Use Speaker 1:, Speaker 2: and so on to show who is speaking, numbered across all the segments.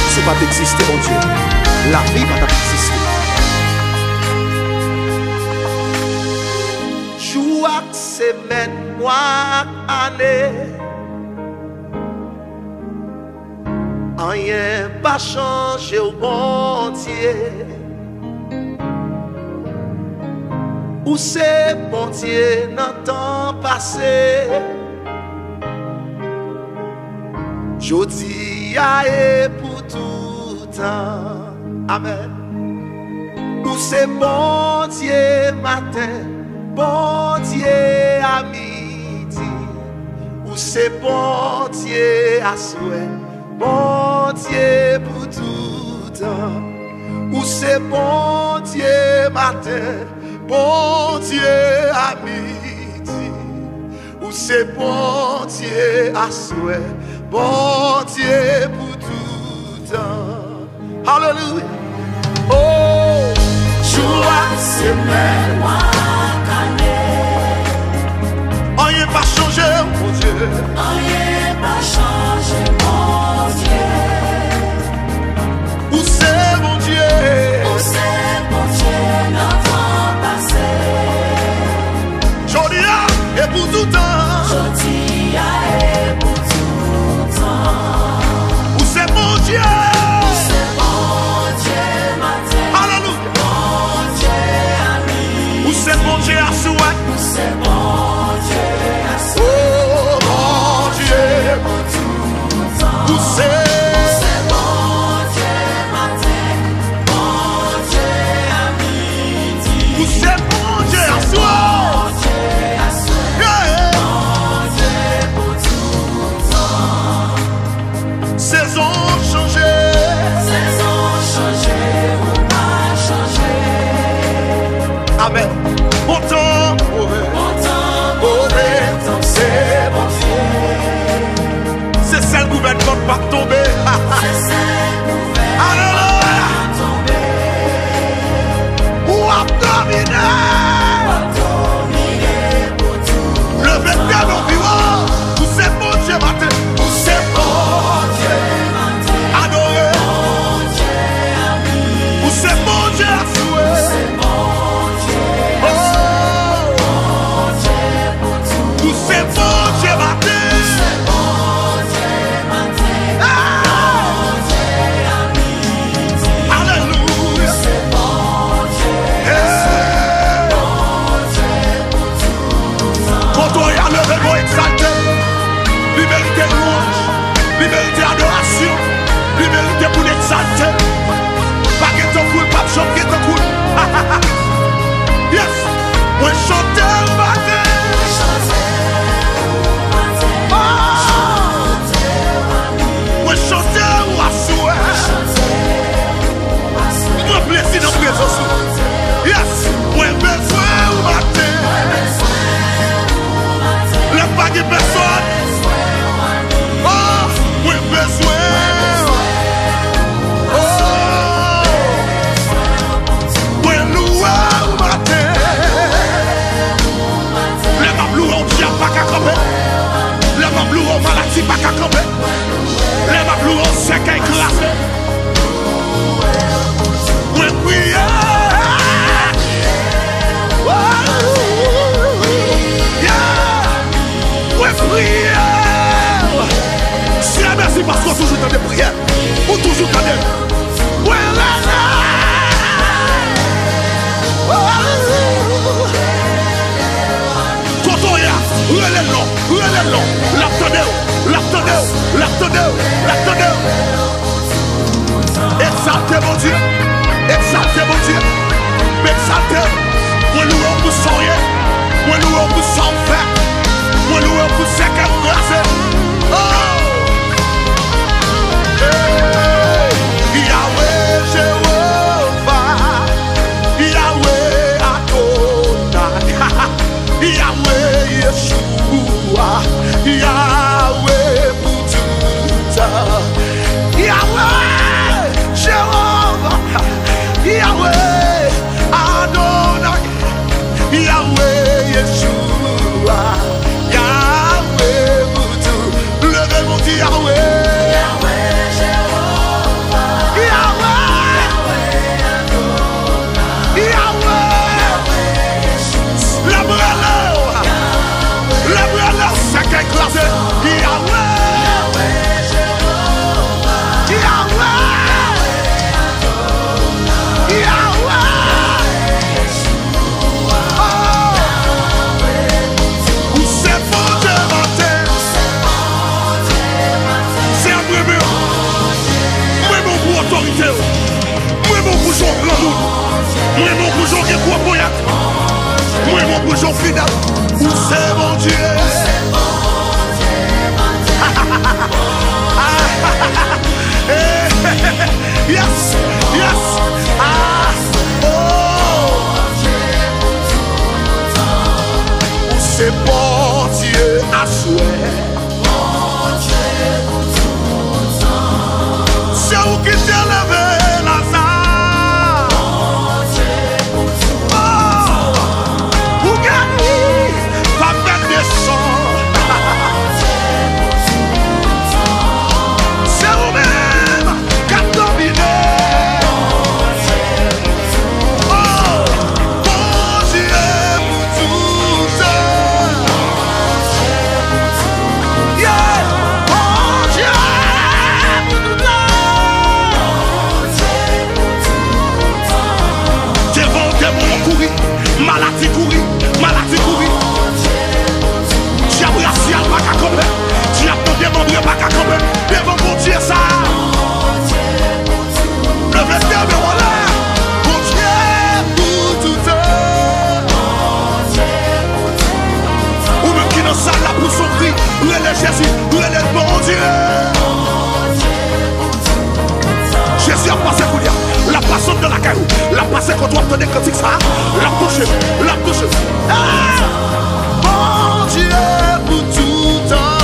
Speaker 1: Si pas d'exister, mon Dieu, la vie va exister. Jour, semaine, mois, année, rien pas changé au bon Dieu. Où c'est bon Dieu dans le temps passé? Jodi a et pour tout temps. Amen. Où c'est bon Dieu matin, bon Dieu à midi. Où c'est bon Dieu à souhait, bon Dieu pour tout temps. Où c'est bon Dieu matin, bon Dieu à midi. Où c'est bon Dieu à souhait, bon Dieu pour tout temps. Hallelujah. Oh, joie, semaine, mois, année. Rien pas changé, mon Dieu.
Speaker 2: Rien pas changé, mon Dieu.
Speaker 1: Où c'est, mon Dieu?
Speaker 2: Où c'est, mon Dieu, notre passé?
Speaker 1: Jodia et pour tout temps.
Speaker 2: Jodia et pour tout temps.
Speaker 1: Où c'est, mon Dieu?
Speaker 2: Où c'est, mon Dieu, matin.
Speaker 1: Alléluia.
Speaker 2: Mon Dieu, ami.
Speaker 1: Où c'est, mon Dieu, à souhait?
Speaker 2: Où c'est, mon Dieu, à
Speaker 1: Oh, mon Dieu.
Speaker 2: pour tout temps.
Speaker 1: Où c'est? Où c'est, mon Dieu, à soi? Saison changée.
Speaker 2: Saison changée ou pas changée.
Speaker 1: Amen. Bon temps,
Speaker 2: Mauvais temps, c'est bon Dieu.
Speaker 1: c'est celle gouvernement pas tomber.
Speaker 2: C'est celle nouvelle
Speaker 1: Alléluia.
Speaker 2: tombée.
Speaker 1: Ou a dominé.
Speaker 2: Dominé pour tout.
Speaker 1: Le vétéran au bureau. Où c'est, mon Dieu, matin? Où c'est, mon Dieu? Adoré.
Speaker 2: Mon Dieu, ami.
Speaker 1: Où c'est, mon Dieu, à souhait?
Speaker 2: C'est mon Dieu.
Speaker 1: Oh.
Speaker 2: Mon Dieu pour tout.
Speaker 1: Où c'est, mon Dieu, matin?
Speaker 2: C'est mon Dieu, matin.
Speaker 1: Ah.
Speaker 2: Mon Dieu, ami.
Speaker 1: Alléluia.
Speaker 2: C'est mon Dieu.
Speaker 1: Hey.
Speaker 2: Mon Dieu pour tout temps.
Speaker 1: Quand on y a le réveil exalté, liberté de louange, liberté d'adoration, liberté pour l'exalter. Pas que ton cool, pas de chanter ton cool. Yes, moi chanter le matin. Moi chanter ou à souhait. Moi plaisir dans présence. Yes, moi besoin ou matin. Le pas de personne. Oh, moi besoin. Oh, moi loué ou matin. Le mablou on dit pas qu'à camper. Le mablou on maladie pas qu'à camper. Le mablou on sec à écraser. Moi prier. Ouais, prière. C'est merci parce qu'on toujours dans des prières. Ou toujours dans des. Ouais, là, là. Quand on y a, relève long, l'attendez. Exaltez mon Dieu, m'exaltez. Moi, nous, on vous sent rien. Moi, nous, on vous sent faire. Moi, nous, on vous sait qu'elle brasse. Oh! Hey! Yahweh, Jéhovah. Yahweh, Adonai. Yahweh, Yeshua. Yahweh, pour tout temps. Yahweh, Jéhovah. Yahweh, Adonai. Yahweh, Yeshua. Yahweh, pour tout. Levez mon c'est mon Dieu. Yes, yes. Ah, oh. C'est bon Dieu à souhait. C'est où qui t'est levé Lazare. Oh, où gagne va mettre des sons. C'est vous-même qui a dominé. Oh, bon Dieu pour tout ça. Yeah, bon Dieu pour tout ça. Devant démon courir, maladie courir, maladie courir. Diable racial pas qu'à camper, diable démon pas qu'à camper. Devant mon Dieu ça. Le vestiaire de voilà. Bon Dieu pour tout ça. Ou même qui dans salle là pour son cri, relève Jésus, relève mon Dieu. Jésus a passé pour dire, la personne de la caillou, la passé quand on entendait critique ça, la touché, la touché. Ah! Mon Dieu pour tout temps.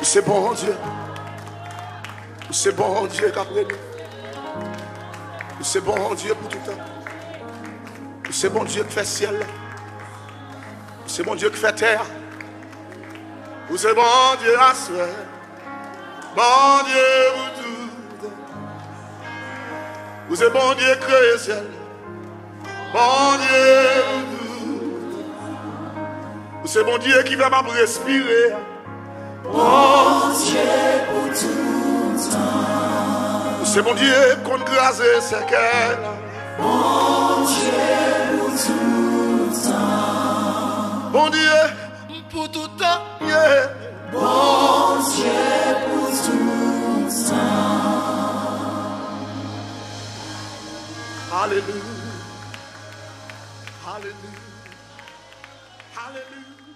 Speaker 1: C'est bon Dieu. C'est bon Dieu qu'après nous. C'est bon Dieu pour tout temps. C'est bon Dieu qui fait ciel. C'est bon Dieu qui fait terre. C'est bon Dieu à soi. Bon Dieu pour tout temps. C'est bon Dieu qui crée ciel. Bon Dieu pour tout temps. C'est bon Dieu qui va me respirer.
Speaker 2: Bon Dieu pour tout temps.
Speaker 1: C'est mon Dieu qu'on grâce c'est qu'elle.
Speaker 2: Bon Dieu pour tout temps.
Speaker 1: Bon Dieu pour tout temps. Yeah.
Speaker 2: Bon Dieu pour tout temps.
Speaker 1: Alléluia. Alléluia. Alléluia.